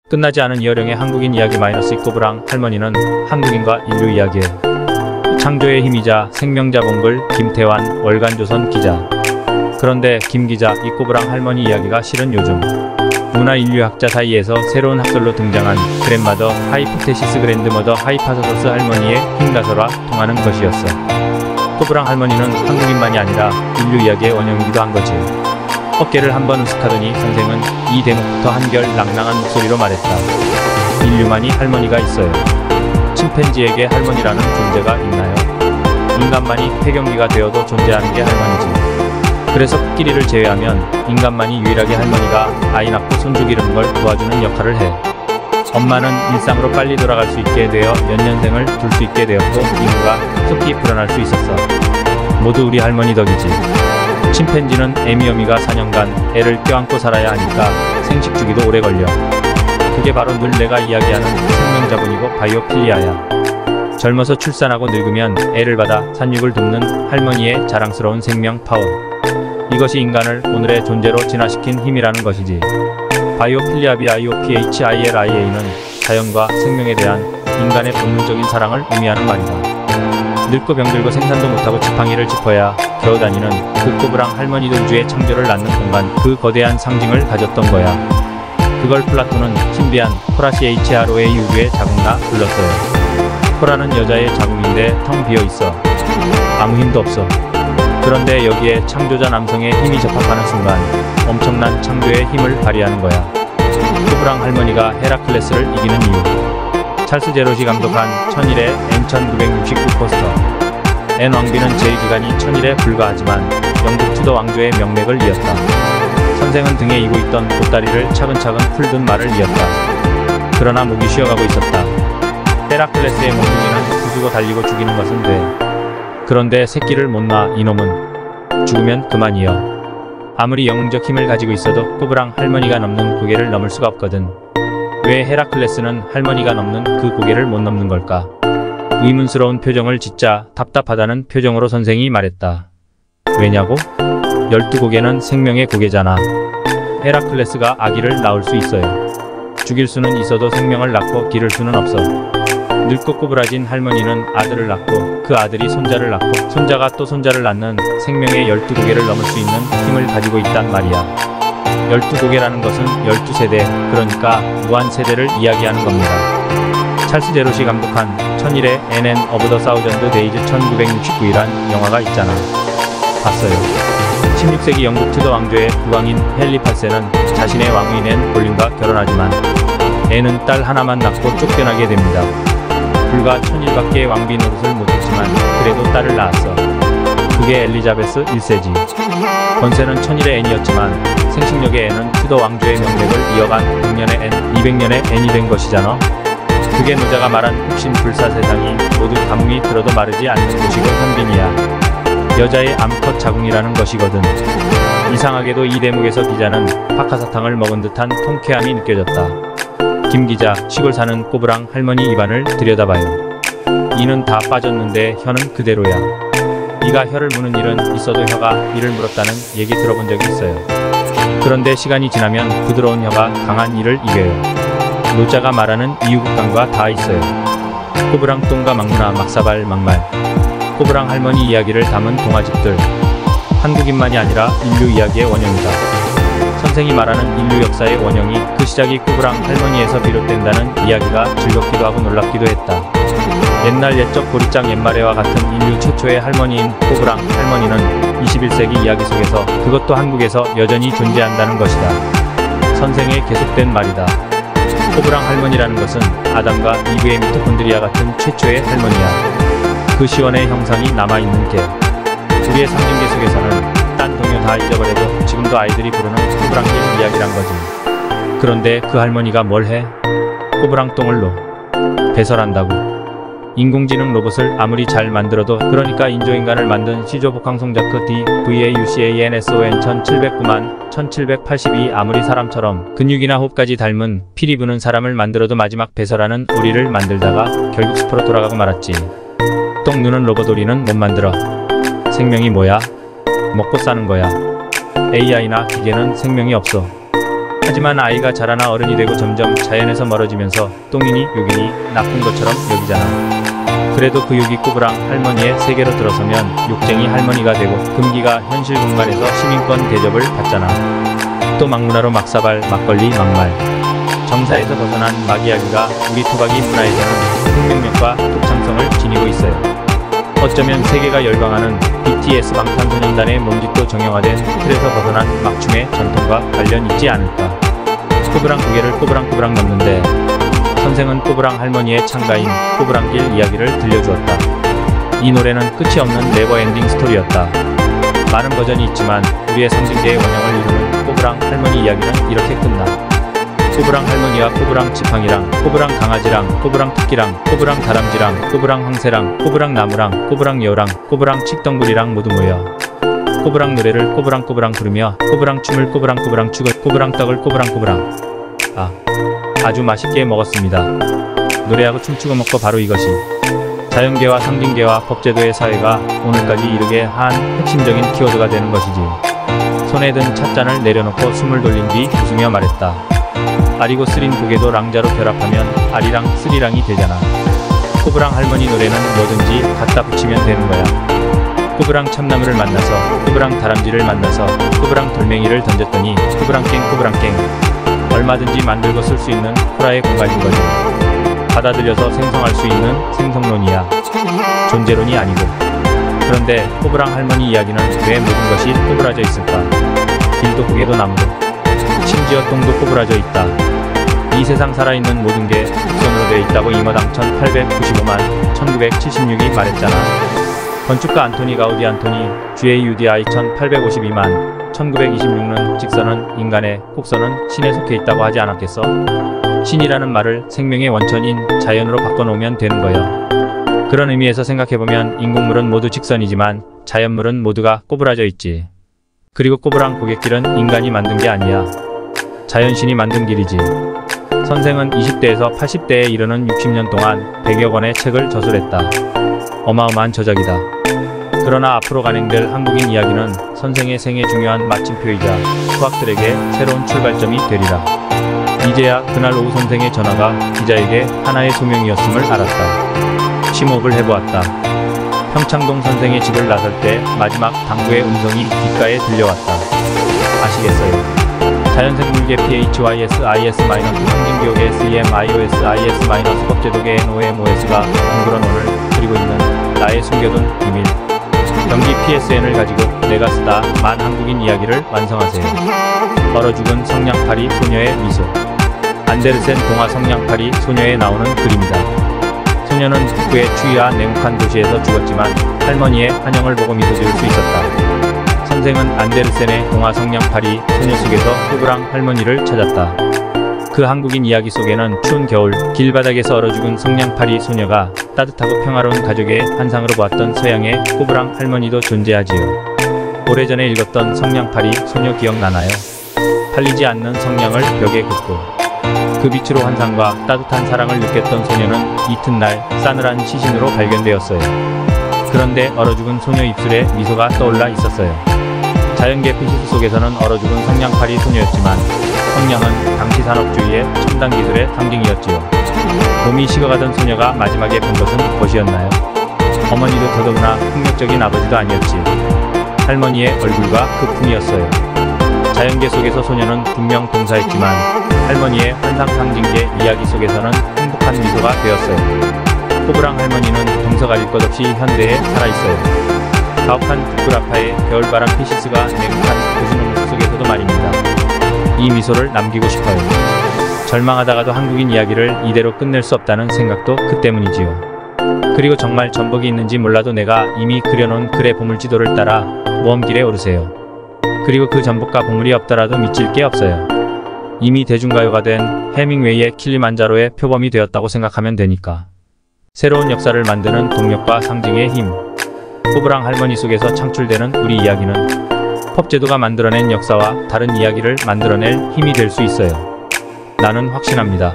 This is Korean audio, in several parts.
끝나지 않은 이어령의 한국인 이야기 -2 꼬부랑 할머니는 한국인과 인류 이야기예요. 창조의 힘이자 생명자 봉글 김태환 월간조선 기자. 그런데 김 기자, 이 꼬부랑 할머니 이야기가 실은 요즘 문화인류학자 사이에서 새로운 학설로 등장한 그랜마더 하이포테시스 그랜드머더 하이파서서스 할머니의 힘가설화 통하는 것이었어. 꼬부랑 할머니는 한국인만이 아니라 인류 이야기의 원형이기도 한 거지. 어깨를 한번 으쓱하더니 선생은 이 대목부터 한결 낭낭한 목소리로 말했다. 인류만이 할머니가 있어요. 침팬지에게 할머니라는 존재가 있나요? 인간만이 폐경기가 되어도 존재하는 게 할머니지. 그래서 코끼리를 제외하면 인간만이 유일하게 할머니가 아이 낳고 손주 기르는 걸 도와주는 역할을 해. 엄마는 일상으로 빨리 돌아갈 수 있게 되어 연년생을 둘 수 있게 되었고 인구가 급속히 불어날 수 있었어. 모두 우리 할머니 덕이지. 침팬지는 애미어미가 4년간 애를 껴안고 살아야 하니까 생식 주기도 오래 걸려. 그게 바로 늘 내가 이야기하는 생명자본이고 바이오필리아야. 젊어서 출산하고 늙으면 애를 받아 산육을 돕는 할머니의 자랑스러운 생명 파워. 이것이 인간을 오늘의 존재로 진화시킨 힘이라는 것이지. 바이오필리아 BIOPHILIA는 자연과 생명에 대한 인간의 본능적인 사랑을 의미하는 말이다. 늙고 병들고 생산도 못하고 지팡이를 짚어야 겨우 다니는 그 꼬부랑 할머니도 우주의 창조를 낳는 공간, 그 거대한 상징을 가졌던 거야. 그걸 플라톤은 신비한 코라시 HRO의 우주의 자궁이라 불렀어요. 코라는 여자의 자궁인데 텅 비어있어. 아무 힘도 없어. 그런데 여기에 창조자 남성의 힘이 접합하는 순간 엄청난 창조의 힘을 발휘하는 거야. 꼬부랑 할머니가 헤라클레스를 이기는 이유. 찰스 제롯이 감독한 천일의 N1969 포스터. N 왕비는 제1기간이 천일에 불과하지만 영국 투더 왕조의 명맥을 이었다. 선생은 등에 이고 있던 보따리를 차근차근 풀든 말을 이었다. 그러나 목이 쉬어가고 있었다. 헤라클레스의 몽둥이는 부수고 달리고 죽이는 것은 돼. 그런데 새끼를 못 낳아 이놈은 죽으면 그만이여. 아무리 영웅적 힘을 가지고 있어도 꼬부랑 할머니가 넘는 고개를 넘을 수가 없거든. 왜 헤라클레스는 할머니가 넘는 그 고개를 못 넘는 걸까? 의문스러운 표정을 짓자 답답하다는 표정으로 선생이 말했다. 왜냐고? 12고개는 생명의 고개잖아. 헤라클레스가 아기를 낳을 수 있어요. 죽일 수는 있어도 생명을 낳고 기를 수는 없어. 늙고 꼬부라진 할머니는 아들을 낳고 그 아들이 손자를 낳고 손자가 또 손자를 낳는 생명의 12고개를 넘을 수 있는 힘을 가지고 있단 말이야. 12고개라는 것은 12세대, 그러니까 무한세대를 이야기하는 겁니다. 찰스 제롯이 감독한 천일의 NN of the Thousand Days 1969이란 영화가 있잖아. 봤어요. 16세기 영국 투더 왕조의 국왕인 헨리 8세는 자신의 왕의 낸 볼린과 결혼하지만 애는 딸 하나만 낳고 쫓겨나게 됩니다. 불과 1000일밖에 왕비 노릇을 못했지만 그래도 딸을 낳았어. 그게 엘리자베스 1세지. 권세는 1000일의 앤이었지만 생식력의 앤은 투더 왕조의 명맥을 이어간 100년의 앤, 200년의 앤이 된 것이잖아. 그게 노자가 말한 흑심불사 세상이 모두 가뭄이 들어도 마르지 않는 곳이고 현빈이야. 여자의 암컷 자궁이라는 것이거든. 이상하게도 이 대목에서 기자는 박하사탕을 먹은 듯한 통쾌함이 느껴졌다. 김 기자, 시골 사는 꼬부랑 할머니 입안을 들여다봐요. 이는 다 빠졌는데 혀는 그대로야. 이가 혀를 무는 일은 있어도 혀가 이를 물었다는 얘기 들어본 적이 있어요. 그런데 시간이 지나면 부드러운 혀가 강한 이를 이겨요. 노자가 말하는 이유국간과 다 있어요. 꼬부랑 똥과 막무나 막사발 막말. 꼬부랑 할머니 이야기를 담은 동화집들. 한국인만이 아니라 인류 이야기의 원형이다. 선생이 말하는 인류 역사의 원형이 그 시작이 꼬부랑 할머니에서 비롯된다는 이야기가 즐겁기도 하고 놀랍기도 했다. 옛날 옛적 보리장 옛말에와 같은 인류 최초의 할머니인 꼬부랑 할머니는 21세기 이야기 속에서 그것도 한국에서 여전히 존재한다는 것이다. 선생의 계속된 말이다. 꼬부랑 할머니라는 것은 아담과 이브의 미토콘드리아 같은 최초의 할머니야. 그 시원의 형상이 남아있는 개. 우리의 상징계 속에서는 딴 동요 다 잊어버려도 지금도 아이들이 부르는 꼬부랑길 이야기란 거지. 그런데 그 할머니가 뭘 해? 꼬부랑 똥을 넣어. 배설한다고. 인공지능 로봇을 아무리 잘 만들어도, 그러니까 인조인간을 만든 시조 복항송자크 DVAUCANSON 1709만 1782 아무리 사람처럼 근육이나 호흡까지 닮은 피리 부는 사람을 만들어도 마지막 배설하는 오리를 만들다가 결국 숲으로 돌아가고 말았지. 똥 누는 로봇 오리는 못 만들어. 생명이 뭐야? 먹고 사는 거야. AI나 기계는 생명이 없어. 하지만 아이가 자라나 어른이 되고 점점 자연에서 멀어지면서 똥이니 욕이니 나쁜 것처럼 여기잖아. 그래도 그 욕이 꼬부랑 할머니의 세계로 들어서면 욕쟁이 할머니가 되고 금기가 현실 공간에서 시민권 대접을 받잖아. 또 막문화로 막사발, 막걸리, 막말. 정사에서 벗어난 막 이야기가 우리 토박이 문화에서는 생명력과 독창성을 지니고 있어요. 어쩌면 세계가 열광하는 BTS 방탄소년단의 몸짓도 정형화된 틀에서 벗어난 막춤의 전통과 관련 있지 않을까. 꼬부랑 고개를 꼬부랑꼬부랑 넘는데 선생은 꼬부랑 할머니의 창가인 꼬부랑길 이야기를 들려주었다. 이 노래는 끝이 없는 네버엔딩 스토리였다. 많은 버전이 있지만 우리의 상징계의 원형을 이루는 꼬부랑 할머니 이야기는 이렇게 끝나. 꼬부랑 할머니와 꼬부랑 지팡이랑 꼬부랑 강아지랑 꼬부랑 토끼랑 꼬부랑 다람쥐랑 꼬부랑 황새랑 꼬부랑 나무랑 꼬부랑 여우랑 꼬부랑 칡덩굴이랑 모두 모여 꼬부랑 노래를 꼬부랑꼬부랑 부르며 꼬부랑 춤을 꼬부랑꼬부랑 추고 꼬부랑 떡을 꼬부랑꼬부랑. 아주 맛있게 먹었습니다. 노래하고 춤추고 먹고 바로 이것이 자연계와 상징계와 법제도의 사회가 오늘까지 이르게 한 핵심적인 키워드가 되는 것이지. 손에 든 찻잔을 내려놓고 숨을 돌린 뒤 웃으며 말했다. 아리고 쓰린 고개도 랑자로 결합하면 아리랑 쓰리랑이 되잖아. 꼬부랑 할머니 노래는 뭐든지 갖다 붙이면 되는 거야. 꼬부랑 참나무를 만나서 꼬부랑 다람쥐를 만나서 꼬부랑 돌멩이를 던졌더니 꼬부랑깽 꼬부랑깽. 얼마든지 만들고 쓸 수 있는 호라의 공간인 거지. 받아들여서 생성할 수 있는 생성론이야. 존재론이 아니고. 그런데 꼬부랑 할머니 이야기는 왜 모든 것이 꼬부라져 있을까? 길도 고개도 나무도 심지어 똥도 꼬부라져 있다. 이 세상 살아있는 모든 게 곡선으로 되어 있다고 임어당 1895만 1976이 말했잖아. 건축가 안토니 가우디 안토니 GAUDI 1852만 1926는 직선은 인간의 곡선은 신에 속해 있다고 하지 않았겠어? 신이라는 말을 생명의 원천인 자연으로 바꿔놓으면 되는 거야. 그런 의미에서 생각해보면 인공물은 모두 직선이지만 자연물은 모두가 꼬부라져 있지. 그리고 꼬부랑 고갯길은 인간이 만든 게 아니야. 자연신이 만든 길이지. 선생은 20대에서 80대에 이르는 60년 동안 100여 권의 책을 저술했다. 어마어마한 저작이다. 그러나 앞으로 간행될 한국인 이야기는 선생의 생애 중요한 마침표이자 수학들에게 새로운 출발점이 되리라. 이제야 그날 오후 선생의 전화가 기자에게 하나의 소명이었음을 알았다. 심호흡을 해보았다. 평창동 선생의 집을 나설 때 마지막 당부의 음성이 귓가에 들려왔다. 아시겠어요? 자연생물계 PHYSIS- 상징기억의 SEMIOSIS- 법제도계 NOMOS가 둥그런 오늘 그리고 있는 나의 숨겨둔 비밀. 경기 PSN을 가지고 내가 쓰다 만 한국인 이야기를 완성하세요. 얼어 죽은 성냥팔이 소녀의 미소. 안데르센 동화 성냥팔이 소녀에 나오는 그림이다. 소녀는 북부의 추위와 냉혹한 도시에서 죽었지만 할머니의 환영을 보고 미소 지을 수 있었다. 선생은 안데르센의 동화 성냥팔이 소녀 속에서 꼬부랑 할머니를 찾았다. 그 한국인 이야기 속에는 추운 겨울 길바닥에서 얼어 죽은 성냥팔이 소녀가 따뜻하고 평화로운 가족의 환상으로 보았던 서양의 꼬부랑 할머니도 존재하지요. 오래전에 읽었던 성냥팔이 소녀 기억나나요? 팔리지 않는 성냥을 벽에 긋고 그 빛으로 환상과 따뜻한 사랑을 느꼈던 소녀는 이튿날 싸늘한 시신으로 발견되었어요. 그런데 얼어 죽은 소녀 입술에 미소가 떠올라 있었어요. 자연계 피시스 속에서는 얼어 죽은 성냥팔이 소녀였지만 성냥은 당시 산업주의의 첨단 기술의 상징이었지요. 몸이 식어가던 소녀가 마지막에 본 것은 무엇이었나요? 어머니도 더더구나 폭력적인 아버지도 아니었지. 할머니의 얼굴과 그 품이었어요. 자연계 속에서 소녀는 분명 동사했지만 할머니의 환상 상징계 이야기 속에서는 행복한 미소가 되었어요. 꼬부랑 할머니는 동서가릴 것 없이 현대에 살아있어요. 가혹한 부끄라파의 겨울바람 피시스가 냉혹한 고수는 속에서도 말입니다. 이 미소를 남기고 싶어요. 절망하다가도 한국인 이야기를 이대로 끝낼 수 없다는 생각도 그 때문이지요. 그리고 정말 전복이 있는지 몰라도 내가 이미 그려놓은 글의 보물지도를 따라 모험길에 오르세요. 그리고 그 전복과 보물이 없더라도 미칠 게 없어요. 이미 대중가요가 된 해밍웨이의 킬리만자로의 표범이 되었다고 생각하면 되니까. 새로운 역사를 만드는 동력과 상징의 힘. 꼬부랑 할머니 속에서 창출되는 우리 이야기는 법제도가 만들어낸 역사와 다른 이야기를 만들어낼 힘이 될 수 있어요. 나는 확신합니다.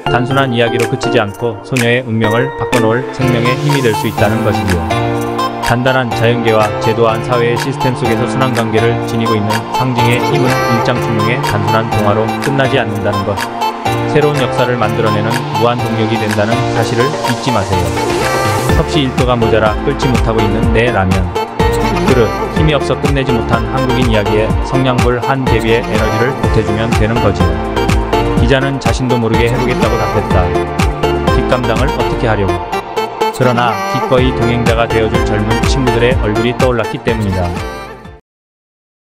단순한 이야기로 그치지 않고 소녀의 운명을 바꿔놓을 생명의 힘이 될 수 있다는 것이지요. 단단한 자연계와 제도화한 사회의 시스템 속에서 순환관계를 지니고 있는 상징의 힘은 일장춘몽의 단순한 동화로 끝나지 않는다는 것. 새로운 역사를 만들어내는 무한 동력이 된다는 사실을 잊지 마세요. 섭씨 1도가 모자라 끓지 못하고 있는 내 라면 그릇. 힘이 없어 끝내지 못한 한국인 이야기에 성냥불 한 개비의 에너지를 보태주면 되는 거지요. 기자는 자신도 모르게 해보겠다고 답했다. 뒷감당을 어떻게 하려고. 그러나 기꺼이 동행자가 되어줄 젊은 친구들의 얼굴이 떠올랐기 때문이다.